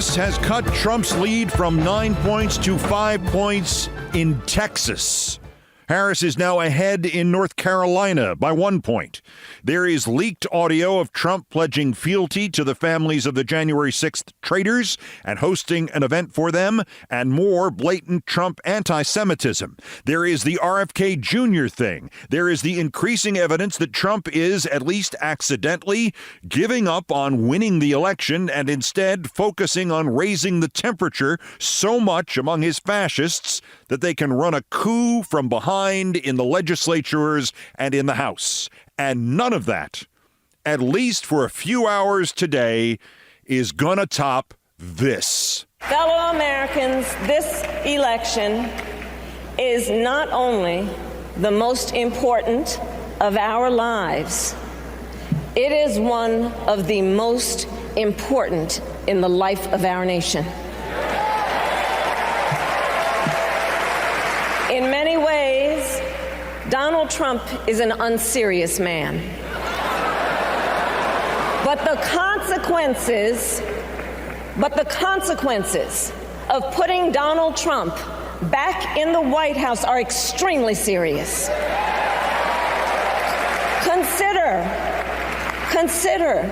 Harris has cut Trump's lead from 9 points to 5 points in Texas. Harris is now ahead in North Carolina by 1 point. There is leaked audio of Trump pledging fealty to the families of the January 6th traitors and hosting an event for them, and more blatant Trump anti-Semitism. There is the RFK Junior thing. There is the increasing evidence that Trump is, at least accidentally, giving up on winning the election and instead focusing on raising the temperature so much among his fascists that they can run a coup from behind in the legislatures and in the House. And none of that, at least for a few hours today, is gonna top this. Fellow Americans, this election is not only the most important of our lives, it is one of the most important in the life of our nation. In many ways, Donald Trump is an unserious man. But the consequences of putting Donald Trump back in the White House are extremely serious. Consider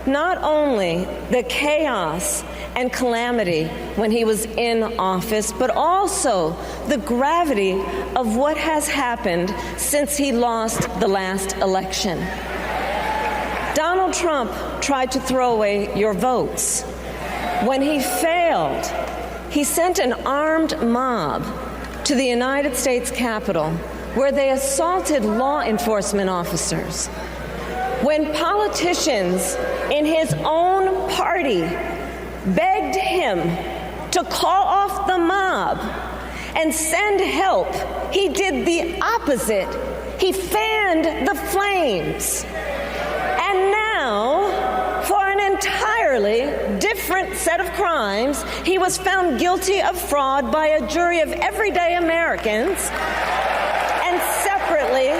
not only the chaos and calamity when he was in office, but also the gravity of what has happened since he lost the last election. Donald Trump tried to throw away your votes. When he failed, he sent an armed mob to the United States Capitol, where they assaulted law enforcement officers. When politicians in his own party begged him to call off the mob and send help, he did the opposite. He fanned the flames. And now, for an entirely different set of crimes, he was found guilty of fraud by a jury of everyday Americans and separately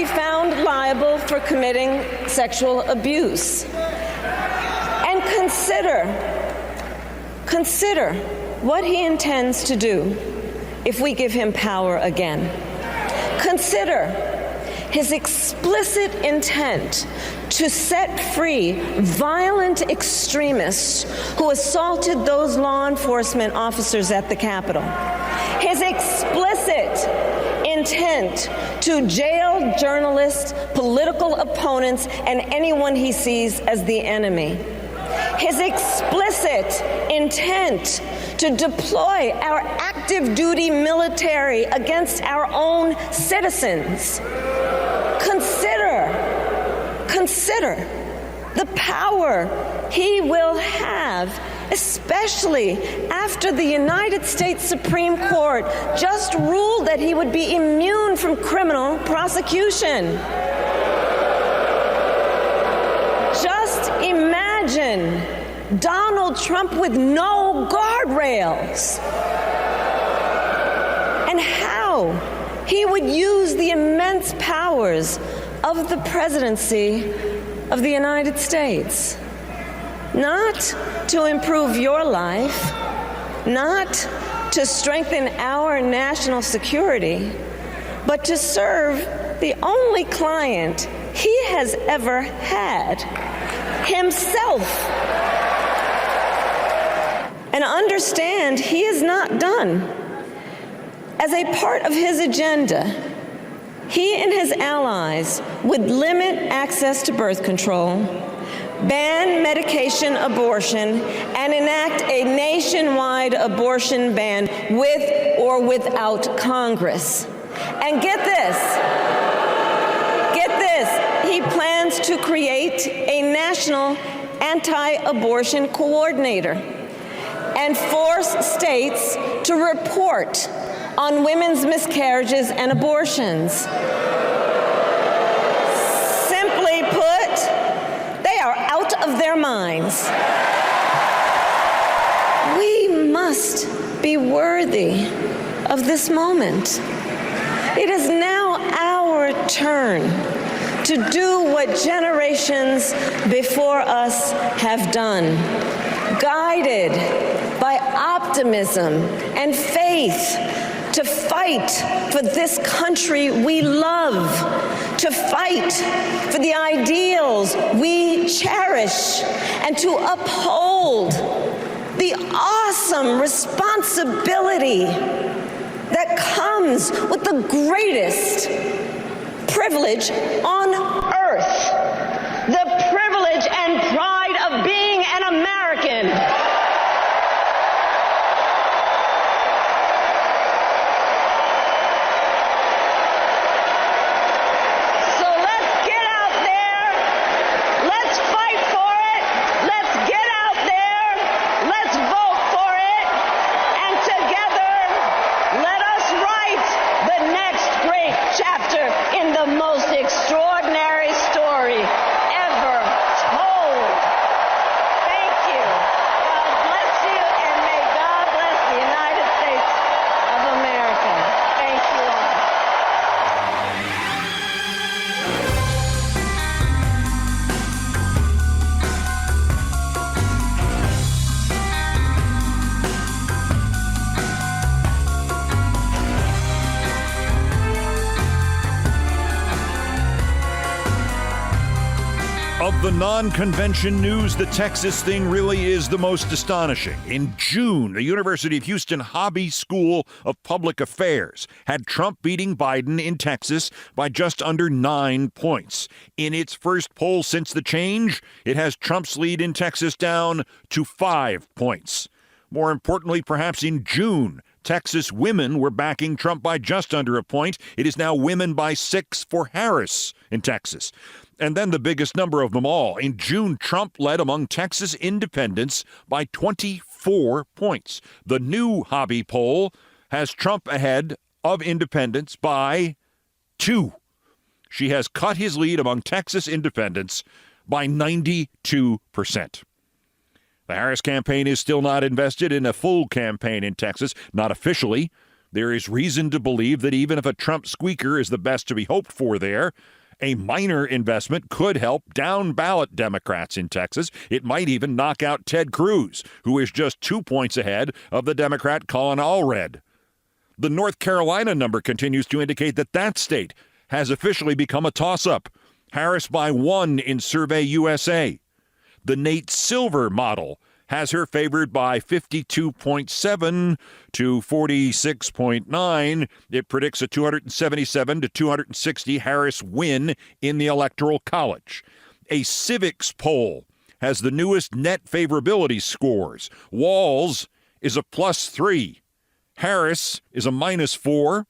found liable for committing sexual abuse. And consider what he intends to do if we give him power again. Consider his explicit intent to set free violent extremists who assaulted those law enforcement officers at the Capitol. His explicit intent to jail journalists, political opponents, and anyone he sees as the enemy. His explicit intent to deploy our active duty military against our own citizens. Consider the power he will have, especially after the United States Supreme Court just ruled that he would be immune from criminal prosecution. Just imagine Donald Trump with no guardrails, and how he would use the immense powers of the presidency of the United States, not to improve your life, not to strengthen our national security, but to serve the only client he has ever had, himself. And understand, he is not done. As a part of his agenda, he and his allies would limit access to birth control, ban medication abortion, and enact a nationwide abortion ban with or without Congress. And get this, he plans to create a national anti-abortion coordinator and force states to report on women's miscarriages and abortions. Simply put, they are out of their minds. We must be worthy of this moment. It is now our turn to do what generations before us have done, guided by optimism and faith, to fight for this country we love, to fight for the ideals we cherish, and to uphold the awesome responsibility that comes with the greatest privilege on earth, the privilege and pride of being an American. Of the non-convention news, the Texas thing really is the most astonishing. In June, the University of Houston Hobby School of Public Affairs had Trump beating Biden in Texas by just under 9 points. In its first poll since the change, it has Trump's lead in Texas down to 5 points. More importantly, perhaps in June, Texas women were backing Trump by just under a point. It is now women by 6 for Harris in Texas. And then the biggest number of them all. In June, Trump led among Texas independents by 24 points. The new Hobby poll has Trump ahead of independents by 2. She has cut his lead among Texas independents by 92%. The Harris campaign is still not invested in a full campaign in Texas, not officially. There is reason to believe that even if a Trump squeaker is the best to be hoped for there, a minor investment could help down-ballot Democrats in Texas. It might even knock out Ted Cruz, who is just 2 points ahead of the Democrat Colin Allred. The North Carolina number continues to indicate that that state has officially become a toss-up. Harris by 1 in Survey USA. The Nate Silver model has her favored by 52.7 to 46.9. It predicts a 277 to 260 Harris win in the Electoral College. A Civics poll has the newest net favorability scores. Walz is a +3. Harris is a -4.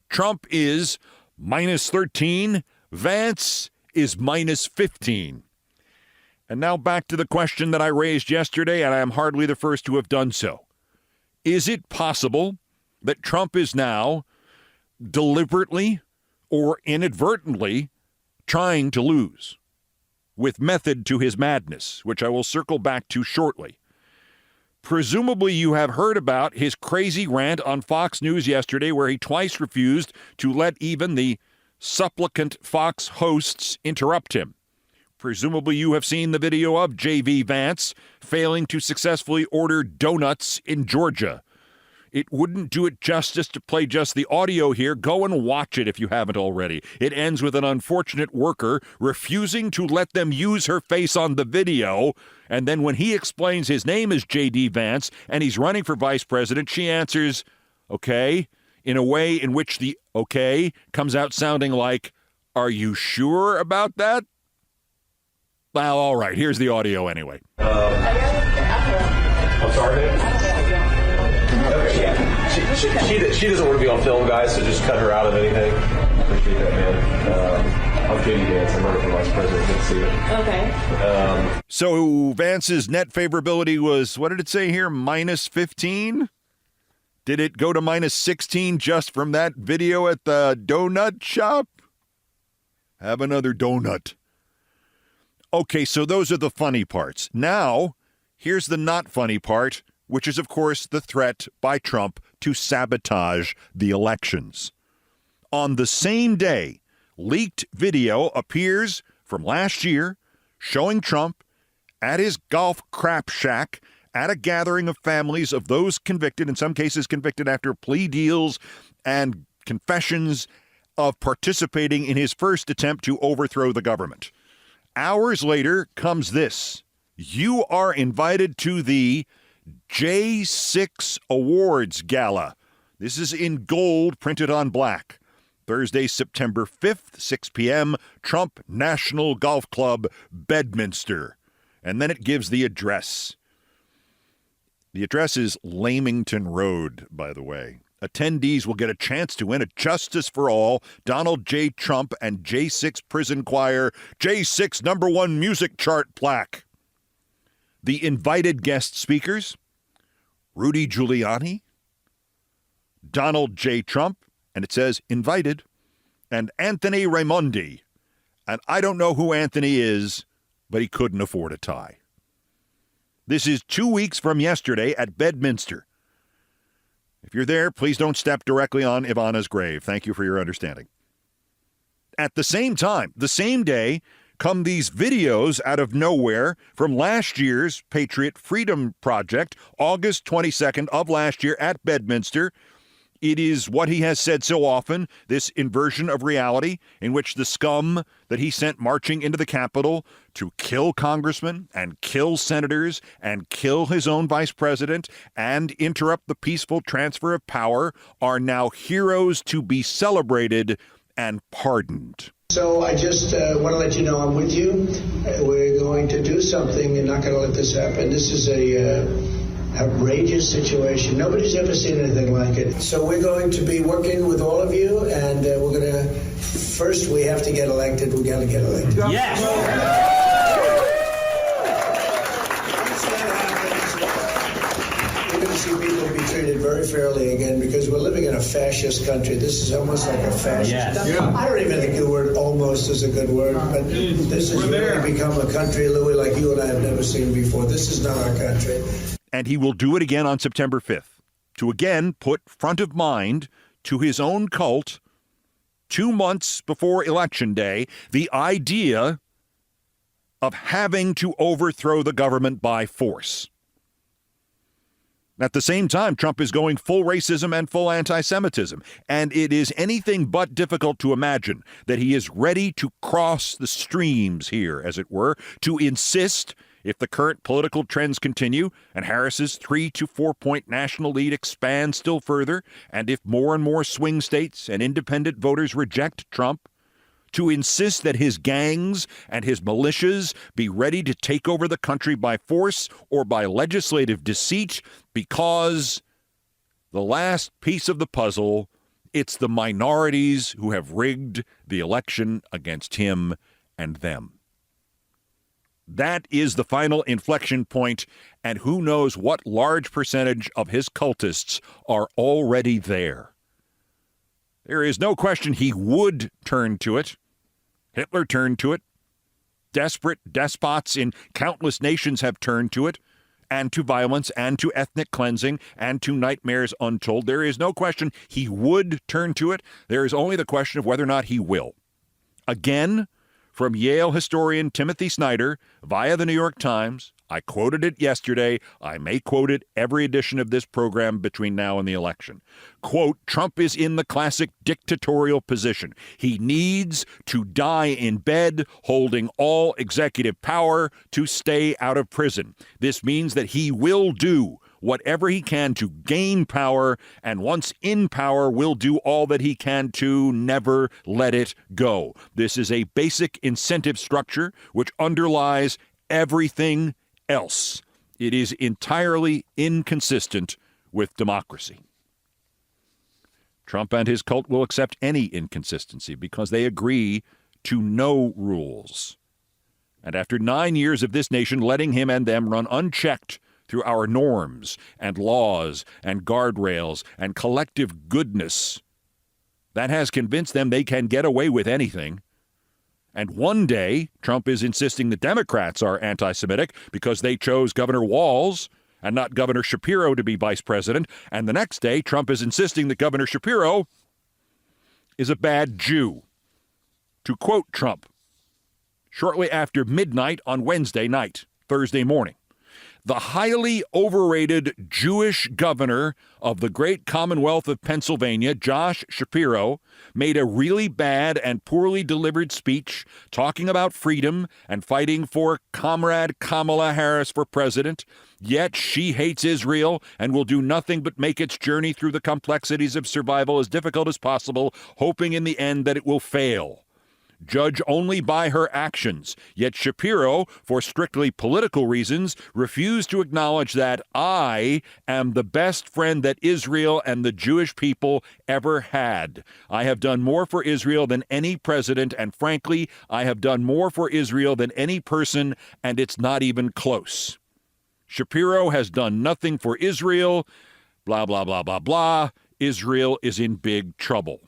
Trump is -13. Vance is -15. And now back to the question that I raised yesterday, and I am hardly the first to have done so. Is it possible that Trump is now deliberately or inadvertently trying to lose, with method to his madness, which I will circle back to shortly? Presumably you have heard about his crazy rant on Fox News yesterday, where he twice refused to let even the supplicant Fox hosts interrupt him. Presumably you have seen the video of J.V. Vance failing to successfully order donuts in Georgia. It wouldn't do it justice to play just the audio here. Go and watch it if you haven't already. It ends with an unfortunate worker refusing to let them use her face on the video. And then when he explains his name is J.D. Vance and he's running for vice president, she answers, okay, in a way in which the okay comes out sounding like, are you sure about that? Well, all right. Here's the audio anyway. I'm sorry. Okay, yeah. She doesn't want to be on film, guys, so just cut her out of anything. Appreciate that, man. I'm J.D. Vance. I'm running for vice president. Good to see you. Okay. So Vance's net favorability was, what did it say here, -15? Did it go to -16 just from that video at the donut shop? Have another donut. Okay, so those are the funny parts. Now, here's the not funny part, which is, of course, the threat by Trump to sabotage the elections. On the same day leaked video appears from last year showing Trump at his golf crap shack at a gathering of families of those convicted, in some cases convicted after plea deals and confessions of participating in his first attempt to overthrow the government. Hours later comes this. You are invited to the J6 Awards Gala. This is in gold printed on black. Thursday, September 5th, 6 p.m., Trump National Golf Club, Bedminster. And then it gives the address. The address is Lamington Road, by the way. Attendees will get a chance to win a Justice for All, Donald J. Trump, and J6 Prison Choir, J6 #1 music chart plaque. The invited guest speakers, Rudy Giuliani, Donald J. Trump, and it says invited, and Anthony Raimondi. And I don't know who Anthony is, but he couldn't afford a tie. This is 2 weeks from yesterday at Bedminster. If you're there, please don't step directly on Ivana's grave. Thank you for your understanding. At the same time, the same day, come these videos out of nowhere from last year's Patriot Freedom Project, August 22nd of last year at Bedminster. It is what he has said so often, this inversion of reality in which the scum that he sent marching into the Capitol to kill congressmen and kill senators and kill his own vice president and interrupt the peaceful transfer of power are now heroes to be celebrated and pardoned. So I just want to let you know I'm with you. We're going to do something and not going to let this happen. This is a outrageous situation. Nobody's ever seen anything like it. So we're going to be working with all of you, and we're going to, first we have to get elected. We've got to get elected. Yes! Once that happens, we're going to see people be treated very fairly again, because we're living in a fascist country. This is almost like a fascist. Yes. Yeah. I don't even think the word almost is a good word, but this has really become a country, Louis, like you and I have never seen before. This is not our country. And he will do it again on September 5th to again put front of mind to his own cult 2 months before Election Day the idea of having to overthrow the government by force. At the same time, Trump is going full racism and full anti-Semitism, and it is anything but difficult to imagine that he is ready to cross the streams here, as it were, to insist, if the current political trends continue and Harris's 3 to 4 point national lead expands still further, and if more and more swing states and independent voters reject Trump, to insist that his gangs and his militias be ready to take over the country by force or by legislative deceit, because the last piece of the puzzle, it's the minorities who have rigged the election against him and them. That is the final inflection point, and who knows what large percentage of his cultists are already there. There is no question he would turn to it. Hitler turned to it. Desperate despots in countless nations have turned to it, and to violence, and to ethnic cleansing, and to nightmares untold. There is no question he would turn to it. There is only the question of whether or not he will. Again, from Yale historian Timothy Snyder via the New York Times, I quoted it yesterday. I may quote it every edition of this program between now and the election. Quote, Trump is in the classic dictatorial position. He needs to die in bed, holding all executive power to stay out of prison. This means that he will do whatever he can to gain power, and once in power will do all that he can to never let it go. This is a basic incentive structure which underlies everything else. It is entirely inconsistent with democracy. Trump and his cult will accept any inconsistency because they agree to no rules. And after 9 years of this nation letting him and them run unchecked through our norms and laws and guardrails and collective goodness, that has convinced them they can get away with anything. And one day, Trump is insisting the Democrats are anti-Semitic because they chose Governor Walz and not Governor Shapiro to be vice president. And the next day, Trump is insisting that Governor Shapiro is a bad Jew. to quote Trump shortly after midnight on Wednesday night, Thursday morning. The highly overrated Jewish governor of the great Commonwealth of Pennsylvania, Josh Shapiro, made a really bad and poorly delivered speech talking about freedom and fighting for comrade Kamala Harris for president. Yet she hates Israel and will do nothing but make its journey through the complexities of survival as difficult as possible, hoping in the end that it will fail. Judge only by her actions. Yet Shapiro, for strictly political reasons, refused to acknowledge that I am the best friend that Israel and the Jewish people ever had. I have done more for Israel than any president, and frankly, I have done more for Israel than any person, and it's not even close. Shapiro has done nothing for Israel, blah, blah, blah, blah, blah. Israel is in big trouble.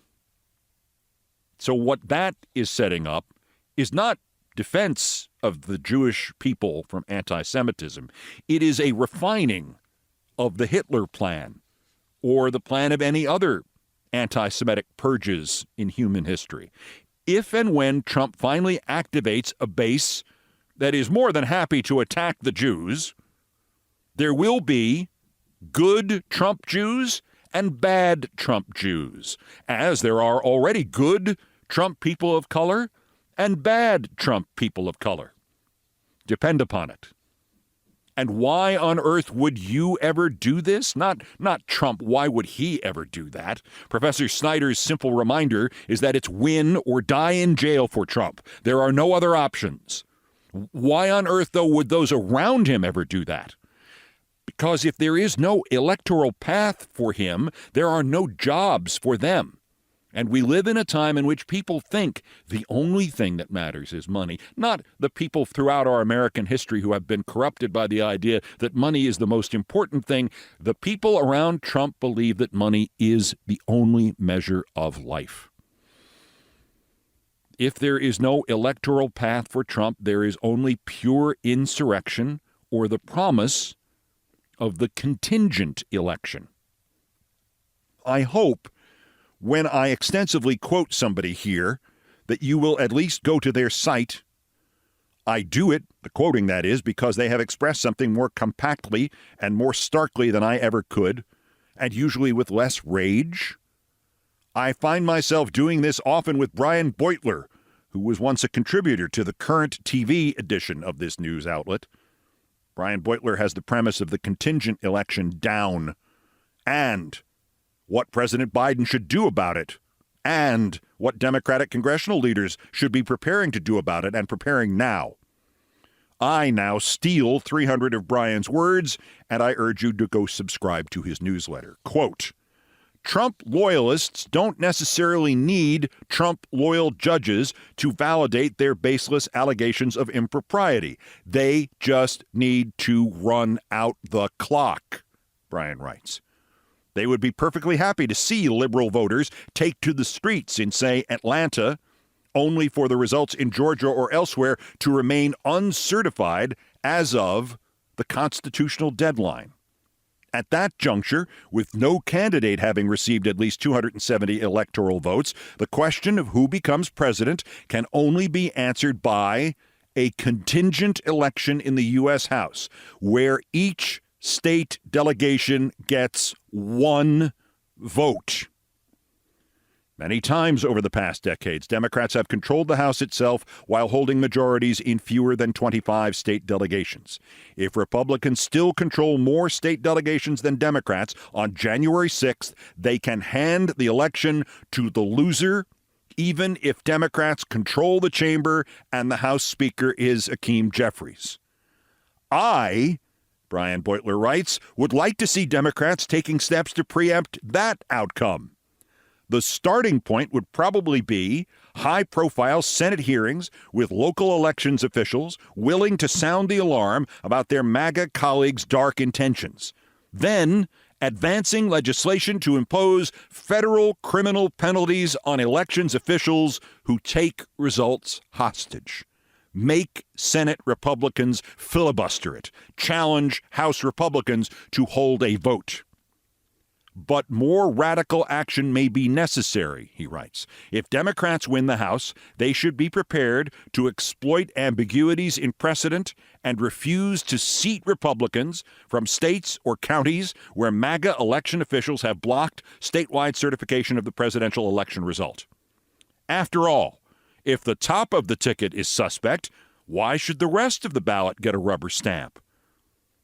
So what that is setting up is not defense of the Jewish people from anti-Semitism. It is a refining of the Hitler plan or the plan of any other anti-Semitic purges in human history. If and when Trump finally activates a base that is more than happy to attack the Jews, there will be good Trump Jews and bad Trump Jews, as there are already good Trump people of color and bad Trump people of color. Depend upon it. And why on earth would you ever do this? Not Trump. Why would he ever do that? Professor Snyder's simple reminder is that it's win or die in jail for Trump. There are no other options. Why on earth, though, would those around him ever do that? Because if there is no electoral path for him, there are no jobs for them. And we live in a time in which people think the only thing that matters is money, not the people throughout our American history who have been corrupted by the idea that money is the most important thing. The people around Trump believe that money is the only measure of life. If there is no electoral path for Trump, there is only pure insurrection or the promise of the contingent election. I hope when I extensively quote somebody here, that you will at least go to their site. I do it, the quoting that is, because they have expressed something more compactly and more starkly than I ever could, and usually with less rage. I find myself doing this often with Brian Beutler, who was once a contributor to the current TV edition of this news outlet. Brian Beutler has the premise of the contingent election down, and what President Biden should do about it, and what Democratic congressional leaders should be preparing to do about it, and preparing now. I now steal 300 of Brian's words, and I urge you to go subscribe to his newsletter. Quote, Trump loyalists don't necessarily need Trump-loyal judges to validate their baseless allegations of impropriety. They just need to run out the clock, Brian writes. They would be perfectly happy to see liberal voters take to the streets in, say, Atlanta, only for the results in Georgia or elsewhere to remain uncertified as of the constitutional deadline. At that juncture, with no candidate having received at least 270 electoral votes, the question of who becomes president can only be answered by a contingent election in the U.S. House, where each state delegation gets one vote. Many times over the past decades, Democrats have controlled the House itself while holding majorities in fewer than 25 state delegations. If Republicans still control more state delegations than Democrats, on January 6th, they can hand the election to the loser, even if Democrats control the chamber and the House Speaker is Hakeem Jeffries. Brian Beutler writes, would like to see Democrats taking steps to preempt that outcome. The starting point would probably be high-profile Senate hearings with local elections officials willing to sound the alarm about their MAGA colleagues' dark intentions. Then, advancing legislation to impose federal criminal penalties on elections officials who take results hostage. Make Senate Republicans filibuster it. Challenge House Republicans to hold a vote. but more radical action may be necessary, he writes. If Democrats win the House, they should be prepared to exploit ambiguities in precedent and refuse to seat Republicans from states or counties where MAGA election officials have blocked statewide certification of the presidential election result. After all, if the top of the ticket is suspect, why should the rest of the ballot get a rubber stamp?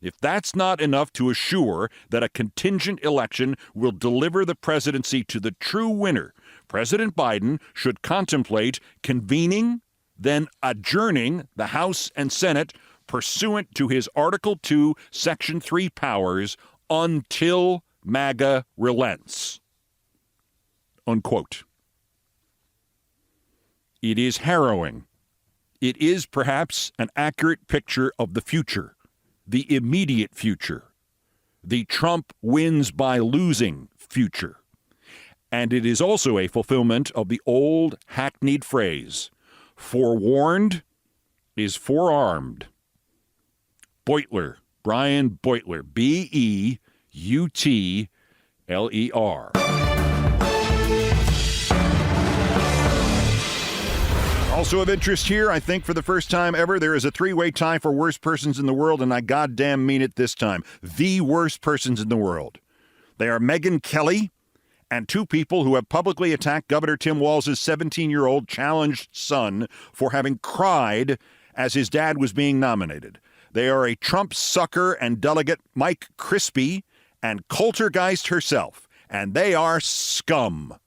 If that's not enough to assure that a contingent election will deliver the presidency to the true winner, President Biden should contemplate convening, then adjourning the House and Senate pursuant to his Article 2, Section 3 powers until MAGA relents. Unquote. It is harrowing. It is perhaps an accurate picture of the future. The immediate future, the Trump wins by losing future. And it is also a fulfillment of the old hackneyed phrase, forewarned is forearmed. Beutler, Brian Beutler, Beutler. Also of interest here, I think for the first time ever, there is a three-way tie for worst persons in the world, and I goddamn mean it this time. The worst persons in the world. They are Megyn Kelly and two people who have publicly attacked Governor Tim Walz's 17-year-old challenged son for having cried as his dad was being nominated. They are a Trump sucker and delegate Mike Crispy and Coultergeist herself, and they are scum.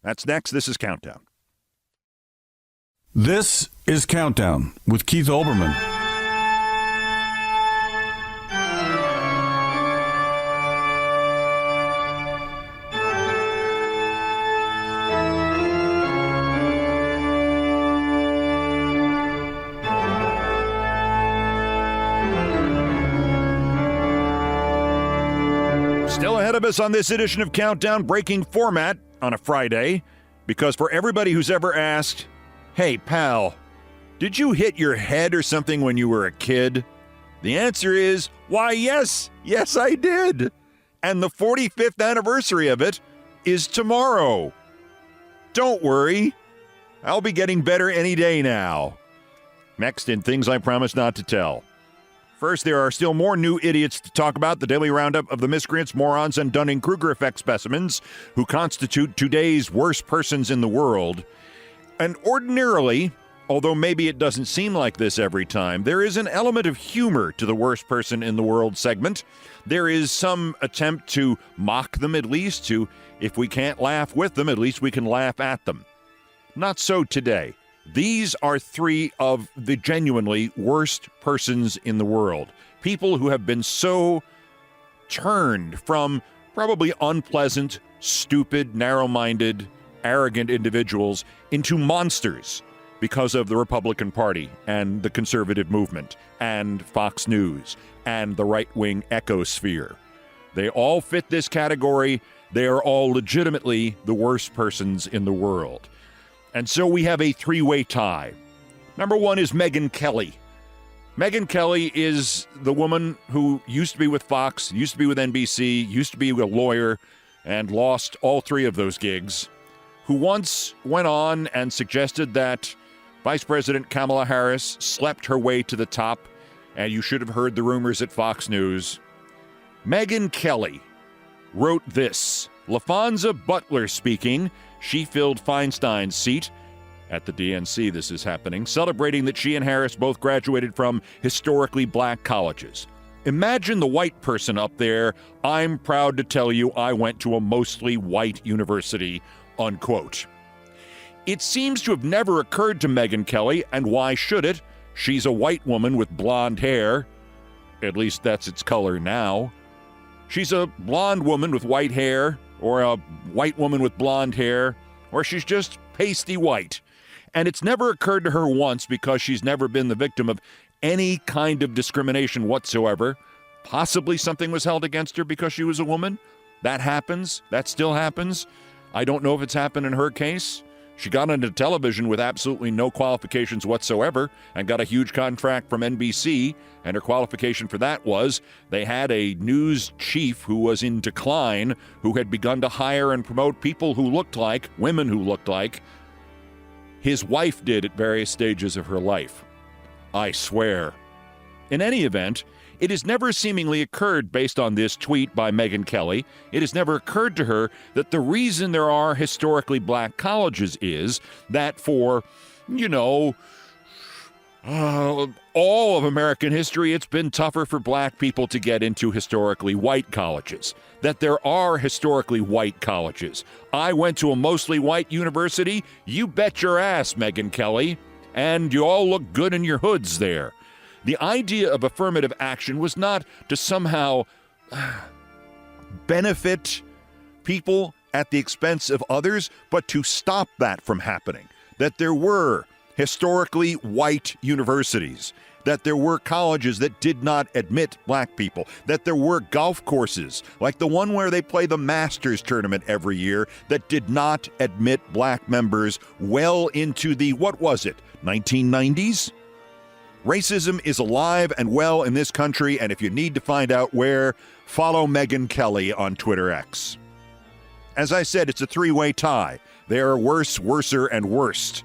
That's next. This is Countdown. This is Countdown with Keith Olbermann. Still ahead of us on this edition of Countdown, breaking format on a Friday, because for everybody who's ever asked, hey, pal, did you hit your head or something when you were a kid? The answer is, why, yes, I did. And the 45th anniversary of it is tomorrow. Don't worry, I'll be getting better any day now. Next in Things I Promise Not to Tell. First, there are still more new idiots to talk about, the daily roundup of the miscreants, morons, and Dunning-Kruger effect specimens who constitute today's worst persons in the world. And ordinarily, although maybe it doesn't seem like this every time, there is an element of humor to the worst person in the world segment. There is some attempt to mock them at least, to, if we can't laugh with them, at least we can laugh at them. Not so today. These are three of the genuinely worst persons in the world. People who have been so turned from probably unpleasant, stupid, narrow-minded, arrogant individuals into monsters because of the Republican Party and the conservative movement and Fox News and the right-wing ecosphere. They all fit this category. They are all legitimately the worst persons in the world. And so we have a three-way tie. Number one is Megyn Kelly. Megyn Kelly is the woman who used to be with Fox, used to be with NBC, used to be a lawyer, and lost all three of those gigs, who once went on and suggested that Vice President Kamala Harris slept her way to the top, and you should have heard the rumors at Fox News. Megyn Kelly wrote this. LaFonza Butler speaking. She filled Feinstein's seat at the DNC. This is happening, celebrating that she and Harris both graduated from historically black colleges. Imagine the white person up there. I'm proud to tell you I went to a mostly white university, unquote. It seems to have never occurred to Megyn Kelly, and why should it? She's a white woman with blonde hair. At least that's its color now. She's a blonde woman with white hair, or a white woman with blonde hair, or she's just pasty white. And it's never occurred to her once, because she's never been the victim of any kind of discrimination whatsoever. Possibly something was held against her because she was a woman. That happens. That still happens. I don't know if it's happened in her case. She got into television with absolutely no qualifications whatsoever and got a huge contract from NBC, and her qualification for that was they had a news chief who was in decline, who had begun to hire and promote people who looked like, women who looked like, his wife did at various stages of her life. I swear. In any event, it has never seemingly occurred, based on this tweet by Megyn Kelly, it has never occurred to her that the reason there are historically black colleges is that for, all of American history, it's been tougher for black people to get into historically white colleges. That there are historically white colleges. I went to a mostly white university. You bet your ass, Megyn Kelly. And you all look good in your hoods there. The idea of affirmative action was not to somehow benefit people at the expense of others, but to stop that from happening. That there were historically white universities, that there were colleges that did not admit black people, that there were golf courses, like the one where they play the Masters tournament every year, that did not admit black members well into the, 1990s? Racism is alive and well in this country, and if you need to find out where, follow Megyn Kelly on Twitter X. As I said, it's a three-way tie. They are worse, worser, and worst.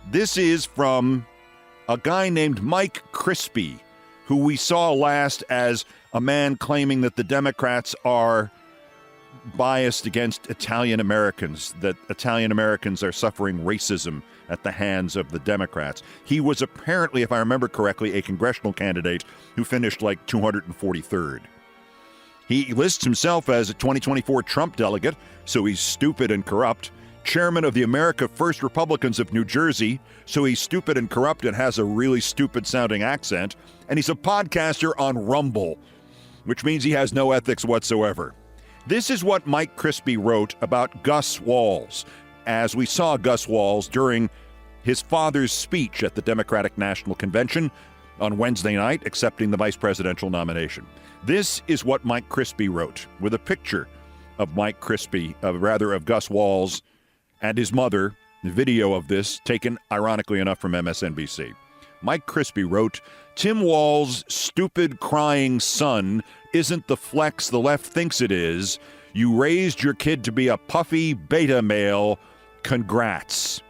This is from a guy named Mike Crispy, who we saw last as a man claiming that the Democrats are biased against Italian Americans, that Italian Americans are suffering racism at the hands of the Democrats. He was apparently, if I remember correctly, a congressional candidate who finished like 243rd. He lists himself as a 2024 Trump delegate, so he's stupid and corrupt. Chairman of the America First Republicans of New Jersey, so he's stupid and corrupt and has a really stupid-sounding accent. And he's a podcaster on Rumble, which means he has no ethics whatsoever. This is what Mike Crispy wrote about Gus Walz, as we saw Gus Walz during his father's speech at the Democratic National Convention on Wednesday night, accepting the vice presidential nomination. This is what Mike Crispy wrote, with a picture of Mike Crispy, of Gus Walz and his mother, the video of this, taken, ironically enough, from MSNBC. Mike Crispy wrote, "Tim Walz's stupid, crying son isn't the flex the left thinks it is. You raised your kid to be a puffy beta male. Congrats.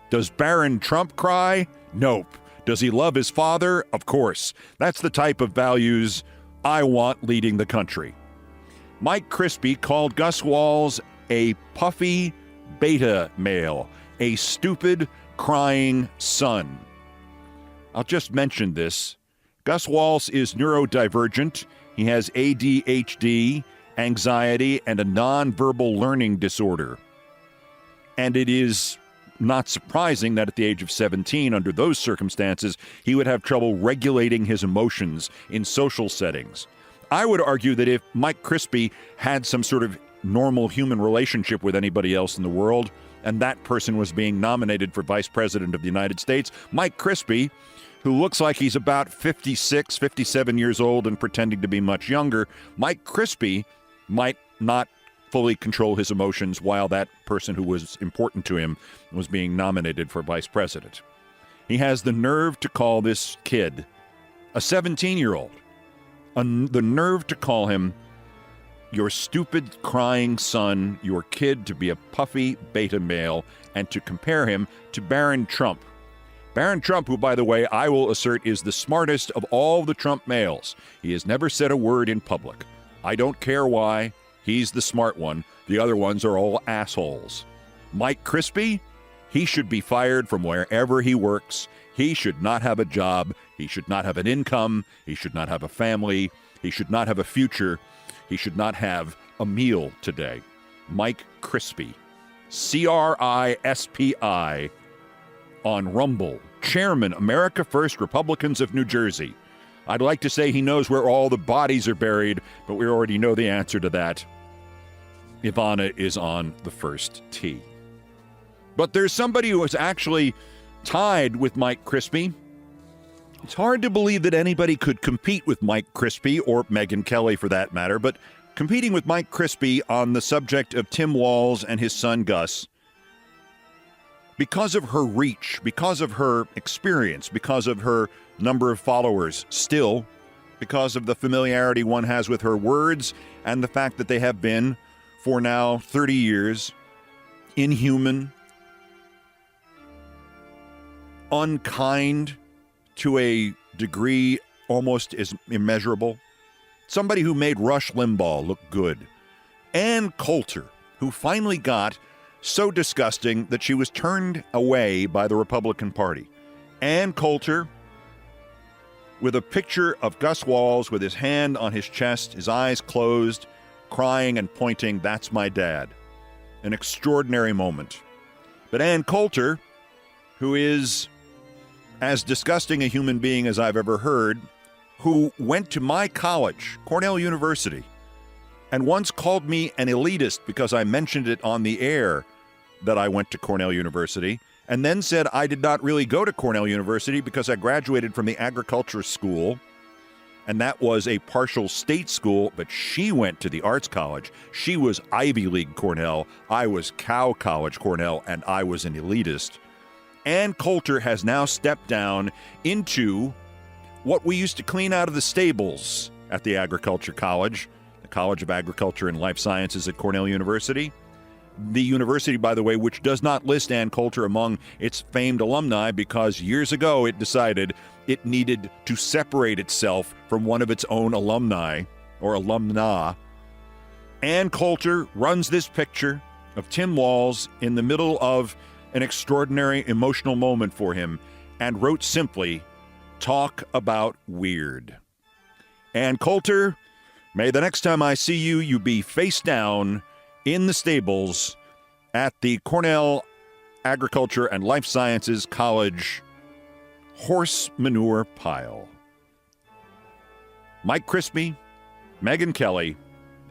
Does Barron Trump cry? Nope. Does he love his father? Of course. That's the type of values I want leading the country." Mike Crispy called Gus Walz a puffy beta male, a stupid, crying son. I'll just mention this. Gus Walz is neurodivergent. He has ADHD, anxiety, and a nonverbal learning disorder. And it is not surprising that at the age of 17, under those circumstances, he would have trouble regulating his emotions in social settings. I would argue that if Mike Crispy had some sort of normal human relationship with anybody else in the world, and that person was being nominated for vice president of the United States, Mike Crispy, who looks like he's about 56, 57 years old and pretending to be much younger, Mike Crispy might not fully control his emotions while that person who was important to him was being nominated for vice president. He has the nerve to call this kid, a 17-year-old, the nerve to call him your stupid, crying son, your kid, to be a puffy beta male, and to compare him to Barron Trump. Barron Trump, who, by the way, I will assert is the smartest of all the Trump males. He has never said a word in public. I don't care why. He's the smart one. The other ones are all assholes. Mike Crispy, he should be fired from wherever he works. He should not have a job. He should not have an income. He should not have a family. He should not have a future. He should not have a meal today. Mike Crispy, CRISPI, on Rumble, Chairman, America First Republicans of New Jersey. I'd like to say he knows where all the bodies are buried, but we already know the answer to that. Ivana is on the first tee. But there's somebody who is actually tied with Mike Crispy. It's hard to believe that anybody could compete with Mike Crispy, or Megyn Kelly for that matter, but competing with Mike Crispy on the subject of Tim Walz and his son Gus because of her reach, because of her experience, because of her number of followers, still because of the familiarity one has with her words and the fact that they have been, for now 30 years, inhuman, unkind to a degree almost as immeasurable. Somebody who made Rush Limbaugh look good. Ann Coulter, who finally got so disgusting that she was turned away by the Republican Party. Ann Coulter, with a picture of Gus Walls with his hand on his chest, his eyes closed, crying and pointing, "That's my dad." An extraordinary moment. But Ann Coulter, who is as disgusting a human being as I've ever heard, who went to my college, Cornell University, and once called me an elitist because I mentioned it on the air that I went to Cornell University, and then said I did not really go to Cornell University because I graduated from the agriculture school, and that was a partial state school, but she went to the arts college. She was Ivy League Cornell, I was Cow College Cornell, and I was an elitist. Ann Coulter has now stepped down into what we used to clean out of the stables at the Agriculture College, the College of Agriculture and Life Sciences at Cornell University. The university, by the way, which does not list Ann Coulter among its famed alumni because years ago it decided it needed to separate itself from one of its own alumni or alumna. Ann Coulter runs this picture of Tim Walz in the middle of an extraordinary emotional moment for him and wrote simply, "Talk about weird." Ann Coulter, may the next time I see you, you be face down in the stables at the Cornell Agriculture and Life Sciences College horse manure pile. Mike Crispy, Megyn Kelly,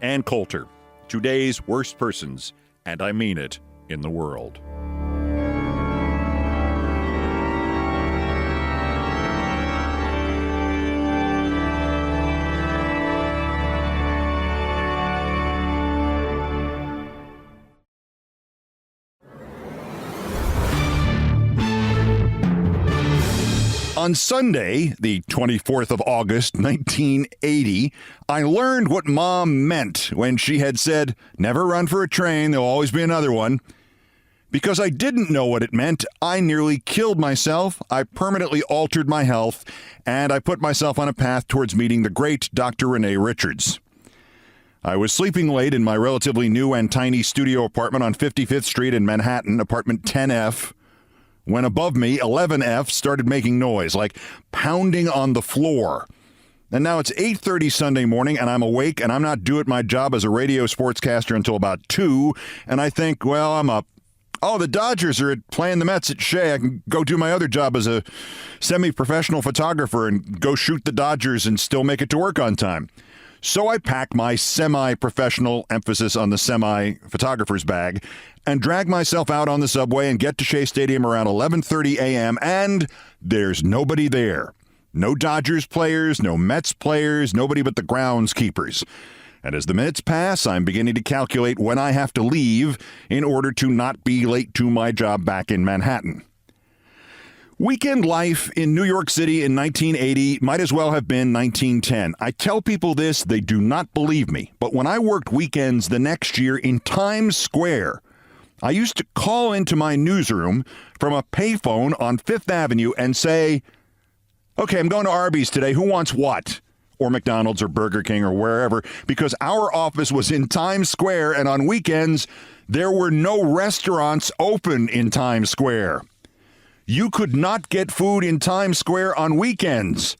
Ann Coulter, today's worst persons, and I mean it, in the world. On Sunday, the 24th of August, 1980, I learned what Mom meant when she had said, "Never run for a train, there'll always be another one." Because I didn't know what it meant, I nearly killed myself, I permanently altered my health, and I put myself on a path towards meeting the great Dr. Renee Richards. I was sleeping late in my relatively new and tiny studio apartment on 55th Street in Manhattan, apartment 10F, when above me, 11F started making noise, like pounding on the floor. And now it's 8:30 Sunday morning, and I'm awake, and I'm not due at my job as a radio sportscaster until about 2, and I think, well, I'm up. Oh, the Dodgers are playing the Mets at Shea. I can go do my other job as a semi-professional photographer and go shoot the Dodgers and still make it to work on time. So I pack my semi-professional, emphasis on the semi-photographer's bag, and drag myself out on the subway and get to Shea Stadium around 11:30 a.m., and there's nobody there. No Dodgers players, no Mets players, nobody but the groundskeepers. And as the minutes pass, I'm beginning to calculate when I have to leave in order to not be late to my job back in Manhattan. Weekend life in New York City in 1980 might as well have been 1910. I tell people this, they do not believe me. But when I worked weekends the next year in Times Square, I used to call into my newsroom from a payphone on Fifth Avenue and say, "Okay, I'm going to Arby's today. Who wants what?" Or McDonald's or Burger King or wherever, because our office was in Times Square, and on weekends, there were no restaurants open in Times Square. You could not get food in Times Square on weekends.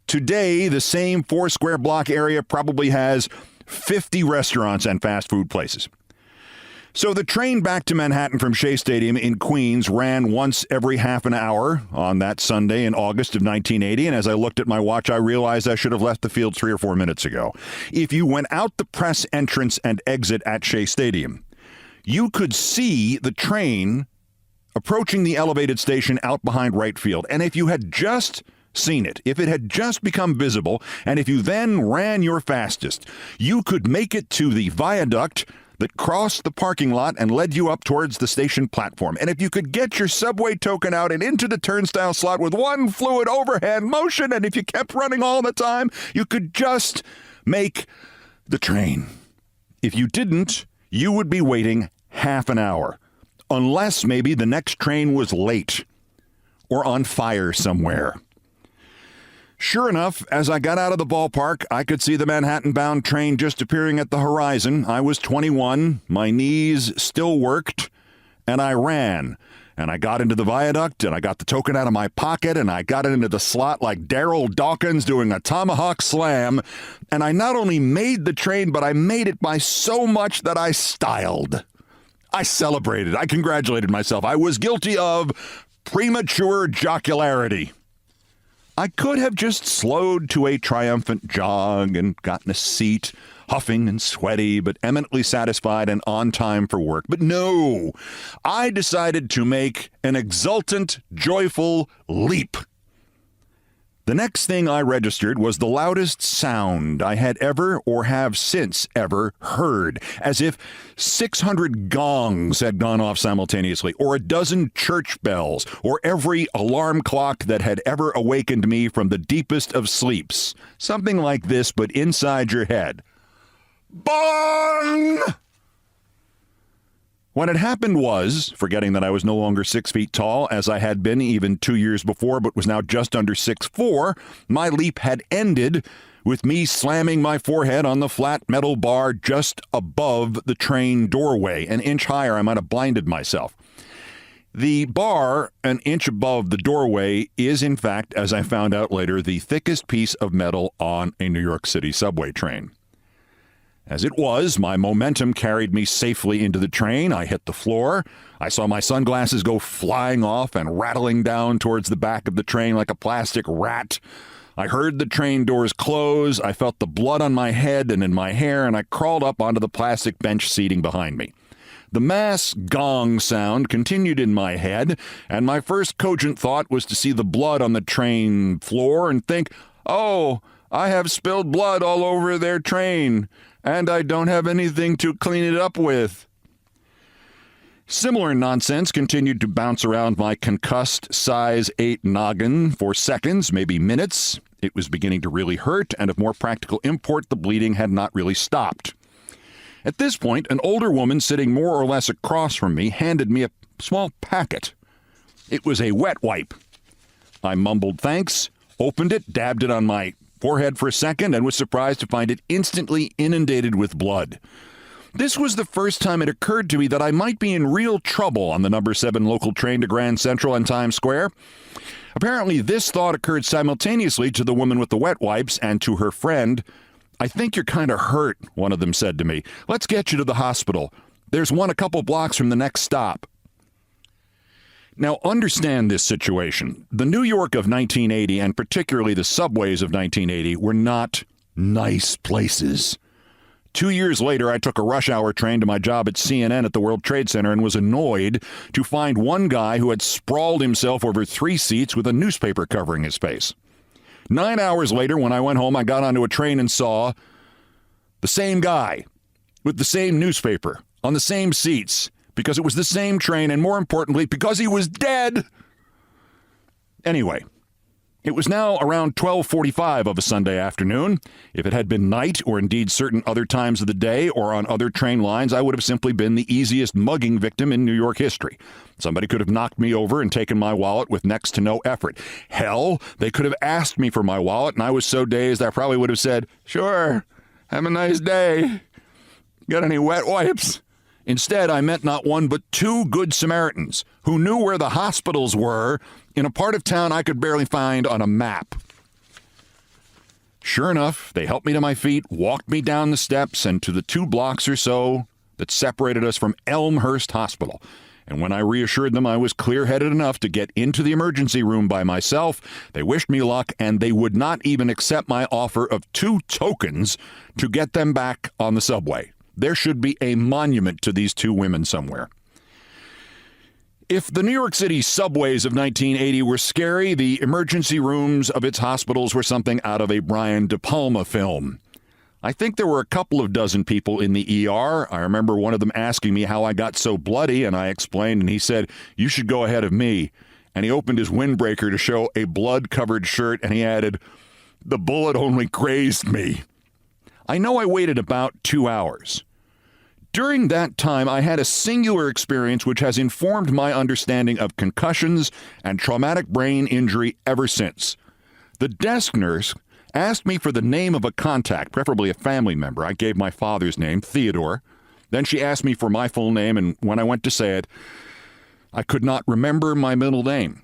Today, the same 4-square block area probably has 50 restaurants and fast food places. So the train back to Manhattan from Shea Stadium in Queens ran once every half an hour on that Sunday in August of 1980, and as I looked at my watch, I realized I should have left the field 3 or 4 minutes ago. If you went out the press entrance and exit at Shea Stadium, you could see the train approaching the elevated station out behind right field. And if you had just seen it, if it had just become visible, and if you then ran your fastest, you could make it to the viaduct that crossed the parking lot and led you up towards the station platform. And if you could get your subway token out and into the turnstile slot with one fluid overhand motion, and if you kept running all the time, you could just make the train. If you didn't, you would be waiting half an hour, unless maybe the next train was late or on fire somewhere. Sure enough, as I got out of the ballpark, I could see the Manhattan-bound train just appearing at the horizon. I was 21, my knees still worked, and I ran. And I got into the viaduct, and I got the token out of my pocket, and I got it into the slot like Daryl Dawkins doing a tomahawk slam. And I not only made the train, but I made it by so much that I styled. I celebrated. I congratulated myself. I was guilty of premature jocularity. I could have just slowed to a triumphant jog and gotten a seat, huffing and sweaty, but eminently satisfied and on time for work. But no, I decided to make an exultant, joyful leap. The next thing I registered was the loudest sound I had ever or have since ever heard, as if 600 gongs had gone off simultaneously, or a dozen church bells, or every alarm clock that had ever awakened me from the deepest of sleeps. Something like this, but inside your head. Bong! What had happened was, forgetting that I was no longer 6 feet tall, as I had been even 2 years before, but was now just under 6'4", my leap had ended with me slamming my forehead on the flat metal bar just above the train doorway. An inch higher, I might have blinded myself. The bar, an inch above the doorway, is, in fact, as I found out later, the thickest piece of metal on a New York City subway train. As it was, my momentum carried me safely into the train. I hit the floor. I saw my sunglasses go flying off and rattling down towards the back of the train like a plastic rat. I heard the train doors close. I felt the blood on my head and in my hair, and I crawled up onto the plastic bench seating behind me. The mass gong sound continued in my head, and my first cogent thought was to see the blood on the train floor and think, oh, I have spilled blood all over their train, and I don't have anything to clean it up with. Similar nonsense continued to bounce around my concussed size 8 noggin for seconds, maybe minutes. It was beginning to really hurt, and of more practical import, the bleeding had not really stopped. At this point, an older woman sitting more or less across from me handed me a small packet. It was a wet wipe. I mumbled thanks, opened it, dabbed it on my forehead for a second, and was surprised to find it instantly inundated with blood. This was the first time it occurred to me that I might be in real trouble on the number 7 local train to Grand Central and Times Square. Apparently, this thought occurred simultaneously to the woman with the wet wipes and to her friend. I think you're kind of hurt, one of them said to me. Let's get you to the hospital. There's one a couple blocks from the next stop. Now, understand this situation. The New York of 1980, and particularly the subways of 1980, were not nice places. 2 years later, I took a rush hour train to my job at CNN at the World Trade Center and was annoyed to find one guy who had sprawled himself over 3 seats with a newspaper covering his face. 9 hours later, when I went home, I got onto a train and saw the same guy with the same newspaper on the same seats, because it was the same train, and more importantly, because he was dead. Anyway, it was now around 12:45 of a Sunday afternoon. If it had been night, or indeed certain other times of the day, or on other train lines, I would have simply been the easiest mugging victim in New York history. Somebody could have knocked me over and taken my wallet with next to no effort. Hell, they could have asked me for my wallet, and I was so dazed I probably would have said, "Sure, have a nice day. Got any wet wipes?" Instead, I met not one but 2 good Samaritans who knew where the hospitals were in a part of town I could barely find on a map. Sure enough, they helped me to my feet, walked me down the steps and to the 2 blocks or so that separated us from Elmhurst Hospital. And when I reassured them I was clear-headed enough to get into the emergency room by myself, they wished me luck, and they would not even accept my offer of 2 tokens to get them back on the subway. There should be a monument to these 2 women somewhere. If the New York City subways of 1980 were scary, the emergency rooms of its hospitals were something out of a Brian De Palma film. I think there were a couple of dozen people in the ER. I remember one of them asking me how I got so bloody, and I explained, and he said, "You should go ahead of me." And he opened his windbreaker to show a blood-covered shirt, and he added, "The bullet only grazed me." I know I waited about 2 hours. During that time, I had a singular experience which has informed my understanding of concussions and traumatic brain injury ever since. The desk nurse asked me for the name of a contact, preferably a family member. I gave my father's name, Theodore. Then she asked me for my full name, and when I went to say it, I could not remember my middle name.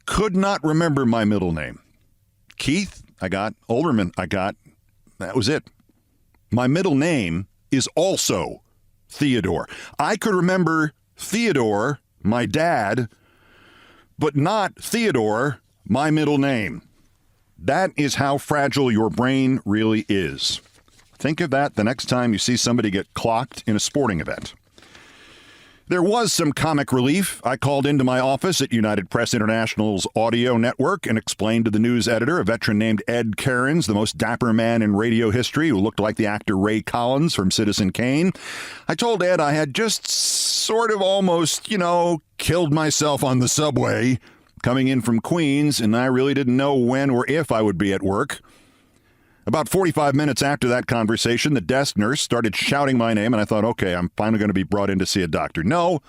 Could not remember my middle name. Keith, I got. Olbermann, I got. That was it. My middle name is also Theodore. I could remember Theodore, my dad, but not Theodore, my middle name. That is how fragile your brain really is. Think of that the next time you see somebody get clocked in a sporting event. There was some comic relief. I called into my office at United Press International's audio network and explained to the news editor, a veteran named Ed Cairns, the most dapper man in radio history who looked like the actor Ray Collins from Citizen Kane. I told Ed I had just sort of almost, killed myself on the subway coming in from Queens, and I really didn't know when or if I would be at work. About 45 minutes after that conversation, the desk nurse started shouting my name, and I thought, okay, I'm finally going to be brought in to see a doctor. No,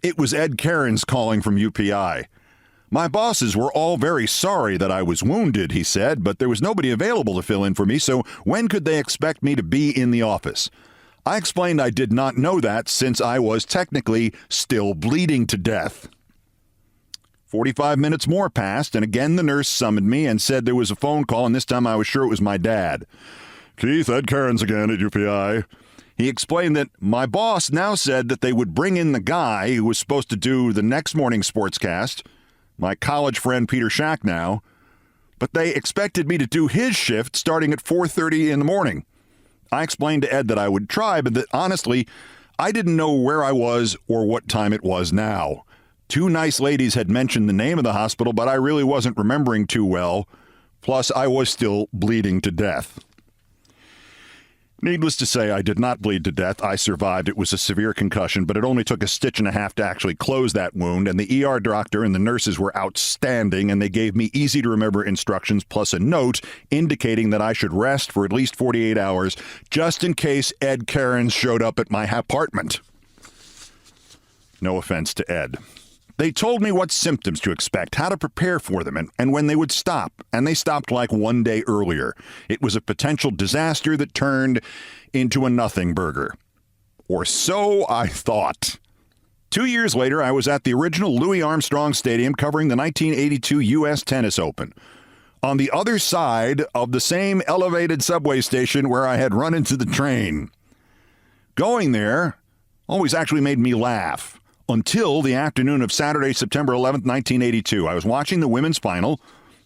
it was Ed Cairns calling from UPI. My bosses were all very sorry that I was wounded, he said, but there was nobody available to fill in for me, so when could they expect me to be in the office? I explained I did not know that since I was technically still bleeding to death. 45 minutes more passed, and again the nurse summoned me and said there was a phone call, and this time I was sure it was my dad. "Keith, Ed Cairns again at UPI." He explained that my boss now said that they would bring in the guy who was supposed to do the next morning's sportscast, my college friend Peter Shacknow, but they expected me to do his shift starting at 4:30 in the morning. I explained to Ed that I would try, but that honestly, I didn't know where I was or what time it was now. Two nice ladies had mentioned the name of the hospital, but I really wasn't remembering too well. Plus, I was still bleeding to death. Needless to say, I did not bleed to death. I survived. It was a severe concussion, but it only took a stitch and a half to actually close that wound, and the ER doctor and the nurses were outstanding, and they gave me easy-to-remember instructions plus a note indicating that I should rest for at least 48 hours just in case Ed Cairns showed up at my apartment. No offense to Ed. They told me what symptoms to expect, how to prepare for them, and when they would stop. And they stopped like one day earlier. It was a potential disaster that turned into a nothing burger. Or so I thought. 2 years later, I was at the original Louis Armstrong Stadium covering the 1982 U.S. Tennis Open. On the other side of the same elevated subway station where I had run into the train. Going there always actually made me laugh. Until the afternoon of Saturday, September 11th, 1982. I was watching the women's final,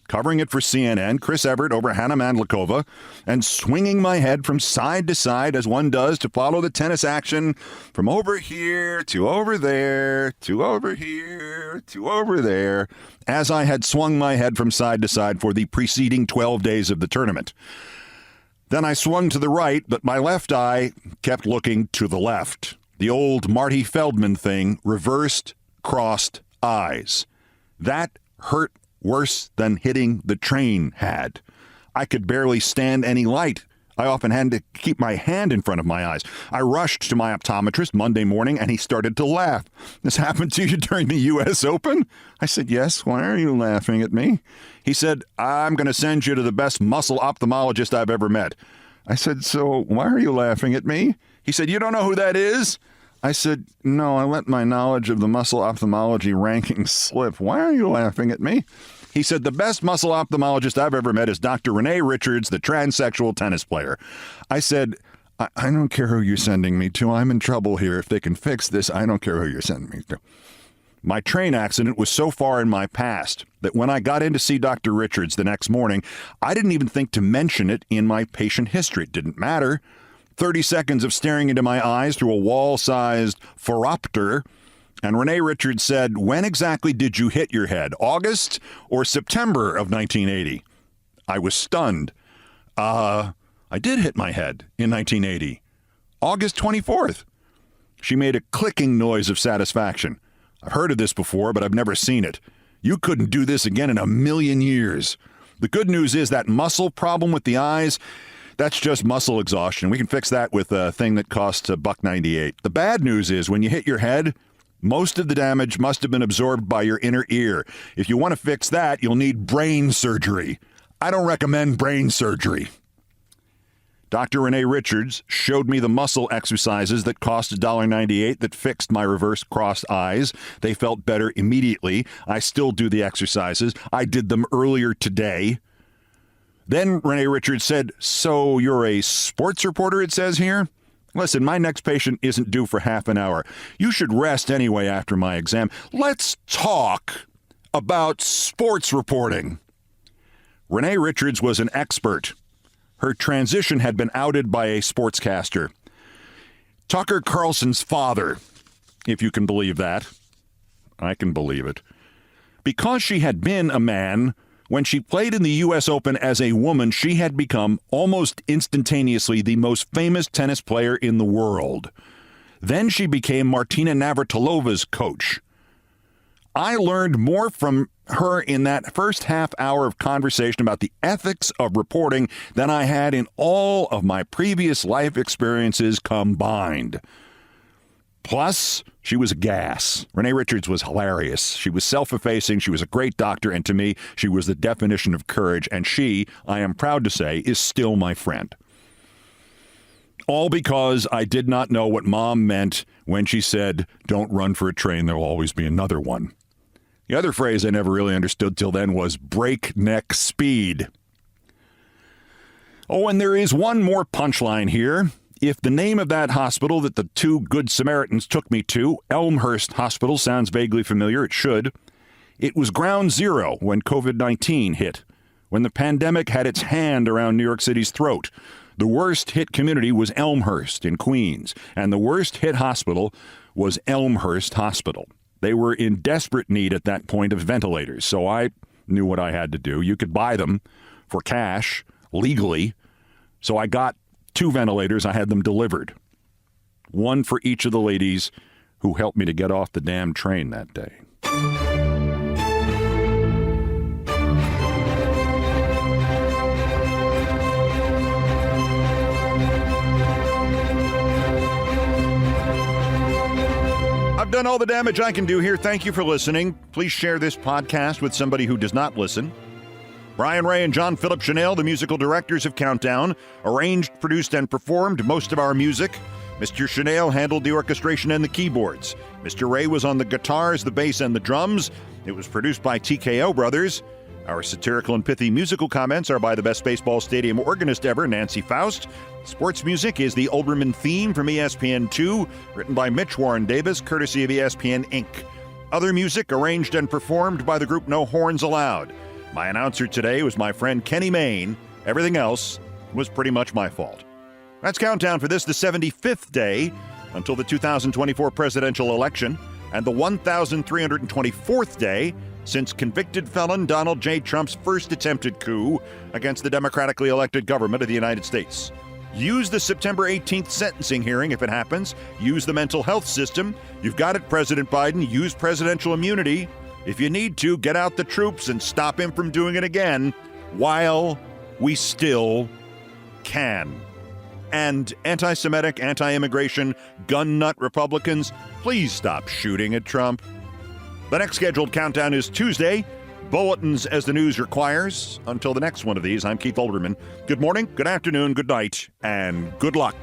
covering it for CNN, Chris Everett over Hannah Mandlikova, and swinging my head from side to side as one does to follow the tennis action from over here to over there to over here to over there, as I had swung my head from side to side for the preceding 12 days of the tournament. Then I swung to the right, but my left eye kept looking to the left. The old Marty Feldman thing, reversed, crossed eyes. That hurt worse than hitting the train had. I could barely stand any light. I often had to keep my hand in front of my eyes. I rushed to my optometrist Monday morning, and he started to laugh. "This happened to you during the U.S. Open?" I said, "Yes. Why are you laughing at me?" He said, "I'm going to send you to the best muscle ophthalmologist I've ever met." I said, "So why are you laughing at me?" He said, "You don't know who that is?" I said, "No, I let my knowledge of the muscle ophthalmology rankings slip. Why are you laughing at me?" He said, "The best muscle ophthalmologist I've ever met is Dr. Renee Richards, the transsexual tennis player." I said, I don't care who you're sending me to. I'm in trouble here. If they can fix this, I don't care who you're sending me to." My train accident was so far in my past that when I got in to see Dr. Richards the next morning, I didn't even think to mention it in my patient history. It didn't matter. 30 seconds of staring into my eyes through a wall-sized phoropter, and Renee Richards said, "When exactly did you hit your head? August or September of 1980? I was stunned. I I did hit my head in 1980. August 24th. She made a clicking noise of satisfaction. I've heard of this before, but I've never seen it. You couldn't do this again in a million years. The good news is that muscle problem with the eyes, that's just muscle exhaustion. We can fix that with a thing that costs $1.98. The bad news is when you hit your head, most of the damage must have been absorbed by your inner ear. If you want to fix that, you'll need brain surgery. I don't recommend brain surgery. Dr. Renee Richards showed me the muscle exercises that cost $1.98 that fixed my reverse crossed eyes. They felt better immediately. I still do the exercises. I did them earlier today. Then Renee Richards said, "So you're a sports reporter, it says here? Listen, my next patient isn't due for half an hour. You should rest anyway after my exam. Let's talk about sports reporting." Renee Richards was an expert. Her transition had been outed by a sportscaster. Tucker Carlson's father, if you can believe that. I can believe it. Because she had been a man, when she played in the U.S. Open as a woman, she had become almost instantaneously the most famous tennis player in the world. Then she became Martina Navratilova's coach. I learned more from her in that first half hour of conversation about the ethics of reporting than I had in all of my previous life experiences combined. Plus, she was a gas. Renee Richards was hilarious. She was self-effacing. She was a great doctor. And to me, she was the definition of courage. And she, I am proud to say, is still my friend. All because I did not know what Mom meant when she said, "Don't run for a train. There will always be another one." The other phrase I never really understood till then was breakneck speed. Oh, and there is one more punchline here. If the name of that hospital that the two Good Samaritans took me to, Elmhurst Hospital, sounds vaguely familiar, it should. It was ground zero when COVID-19 hit, when the pandemic had its hand around New York City's throat. The worst hit community was Elmhurst in Queens, and the worst hit hospital was Elmhurst Hospital. They were in desperate need at that point of ventilators, so I knew what I had to do. You could buy them for cash, legally. So I got 2 ventilators. I had them delivered. One for each of the ladies who helped me to get off the damn train that day. I've done all the damage I can do here. Thank you for listening. Please share this podcast with somebody who does not listen. Brian Ray and John Philip Chanel, the musical directors of Countdown, arranged, produced, and performed most of our music. Mr. Chanel handled the orchestration and the keyboards. Mr. Ray was on the guitars, the bass, and the drums. It was produced by TKO Brothers. Our satirical and pithy musical comments are by the best baseball stadium organist ever, Nancy Faust. Sports music is the Olbermann theme from ESPN2, written by Mitch Warren Davis, courtesy of ESPN Inc. Other music arranged and performed by the group No Horns Allowed. My announcer today was my friend Kenny Mayne. Everything else was pretty much my fault. That's Countdown for this, the 75th day until the 2024 presidential election, and the 1,324th day since convicted felon Donald J. Trump's first attempted coup against the democratically elected government of the United States. Use the September 18th sentencing hearing if it happens. Use the mental health system. You've got it, President Biden. Use presidential immunity. If you need to, get out the troops and stop him from doing it again while we still can. And anti-Semitic, anti-immigration, gun nut Republicans, please stop shooting at Trump. The next scheduled countdown is Tuesday. Bulletins as the news requires. Until the next one of these, I'm Keith Olbermann. Good morning, good afternoon, good night, and good luck.